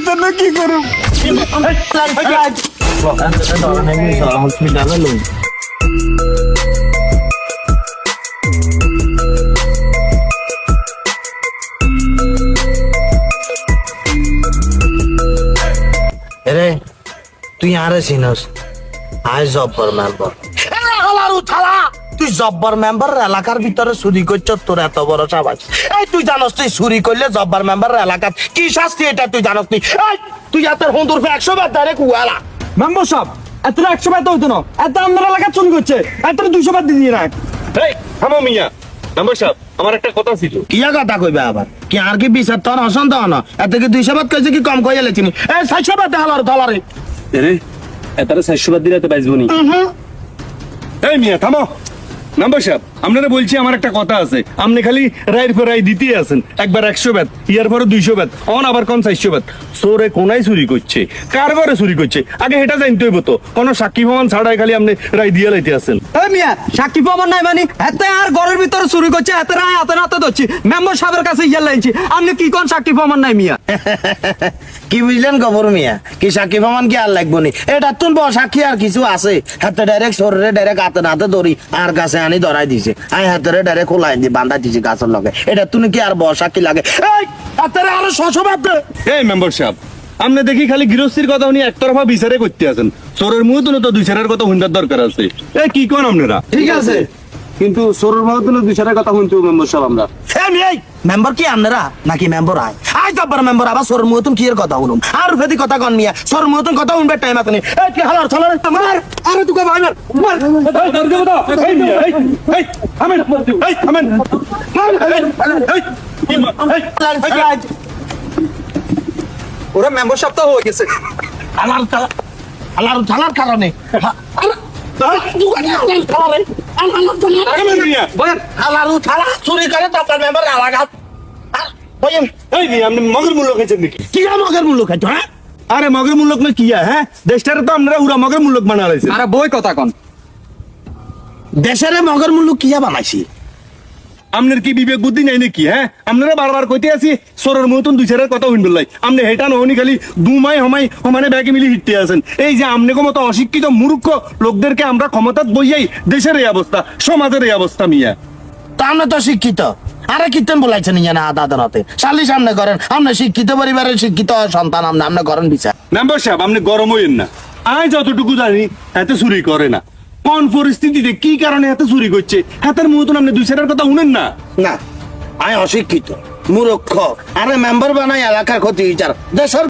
তো না কি করব হসপিটালে লই রে তুই আরে চিনস আই জব্বর মেম্বার তুই জব্বর মেম্বার এলাকার ভিতরে চুরি করছ তোর এত বড় সাবাস এই তুই জানস তুই চুরি করলে জব্বর মেম্বার এলাকার কি শাস্তি এটা তুই জানস নি তুই এত হুন্দুর 100 বার ডাইরেক্ট উয়ালা মেম্বার সাহেব এত 100 বার তো হইতো না এত আমাদের এলাকা চুরি করছে এত 200 বার দিয়ে রাখ এই থামো মিয়া মেম্বার সাহেব আমার একটা কথা ছিল কি কথা কইবে আবার কি আর কি বিচার তোর অসন্ত না এত কি 200 বার কইছে কি কম কইয়া লেছিনি এই 600 বার দেখালার ধলারে রে এতারে 600 বার দিলে তো বাইজবনি এই মিয়া থামো মেম্বার সাহেব আপনারা বলছি আমার একটা কথা আছে আপনি খালি রায়ের পর রায় দিতেই আছেন একবার 100 বাদ ইয়ার পরে 200 বাদ অন আবার কোন 400 বাদ চোরে কোনায় চুরি করছে কার ঘরে চুরি করছে আগে এটা জানতে হইব তো কোন সাক্ষী প্রমাণ ছাড়াই খালি আপনি রায় দিয়ে লাইতে আছেন এই মিয়া সাক্ষী প্রমাণ নাই মানে এত আর ঘরের ভিতরে চুরি করছে এত রায় হাতে নাতে ধরছি মেম্বার সাহেবের কাছে ইয়া লাইছি আপনি কি কোন সাক্ষী প্রমাণ নাই মিয়া কি বুঝলেন খবর মিয়া কি সাক্ষী প্রমাণ কি আর লাগবো নি এটা তুন সাক্ষী আর কিছু আছে হাতে ডাইরেক্ট শরীরে ডাইরেক্ট হাতে নাতে ধরি আর কাছে আনি ধরাই দিছে আই হাতে ডাইরেক্ট খোলাই দি বান্ধা দিছে গাছের লগে এটা তুন কি আর সাক্ষী লাগে এই হাতে আরো 600 বাদ দে এই মেম্বার সাহেব আপনি দেখি খালি গৃহস্থির কথা উনি একতরফা বিচারে করতে আছেন চোরের মুখ তো দুই চারের কথা হুন্ডার দরকার আছে এই কি কোন আপনারা ঠিক আছে কিন্তু চোরের মুখ তো দুই চারের কথা শুনতে মেম্বার সাহেব আমরা এই মেম্বার কি আপনারা নাকি মেম্বার আই জব্বর মেম্বার আবার সর মতন কি এর কথা শুনুম আর ফেদি কথা কন মিয়া সর মতন কথা শুনবে টাইম আছে নি এই কি হালার ছলার মার আরে তুই ভাই মার এই মিয়া এই আমেন এই আমেন ওরা মেম্বার সাহেব তো হয়ে গেছে হালার কারণে চুরি করে তারপর মেম্বার এলাকা এই মিয়া আপনি মগের মূল্য খেয়েছেন নাকি কি মগের মূল্য খাইতো হ্যাঁ আরে মগের মূল্য না কি হ্যাঁ দেশটারে তো আপনারা উড়া মগের মূল্য বানাইছেন আরে বই কথা কোন দেশের মগের মূল্য কিয়া বানাইছি আপনার কি বিবেক বুদ্ধি নাই নাকি হ্যাঁ আপনারা বারবার কইতে আছি সরের মতন দুই চারের কথা হইন বললাই আপনি হেটা নহনি খালি দুমাই হমাই সমানে ব্যাগে মিলি হিটতে আছেন এই যে আমনে মতো অশিক্ষিত মূর্খ লোকদেরকে আমরা ক্ষমতাত বইয়াই দেশের এই অবস্থা সমাজের এই অবস্থা মিয়া তাহলে তো শিক্ষিত আরে কীর্তন বলাইছেন ইয়া না আদালতে শালি সামনে করেন আপনি শিক্ষিত পরিবারের শিক্ষিত সন্তান আপনি করেন বিচার মেম্বার সাহেব আপনি গরম হইেন না আয় যতটুকু জানি এত চুরি করে না কোন পরিস্থিতিতে কি কারণে এত চুরি করছে হাতের মতন আপনি দুই চারের কথা শুনেন না না আমি অশিক্ষিত মূর্খ আরে মেম্বার বানাই এলাকার ক্ষতি বিচার দেশের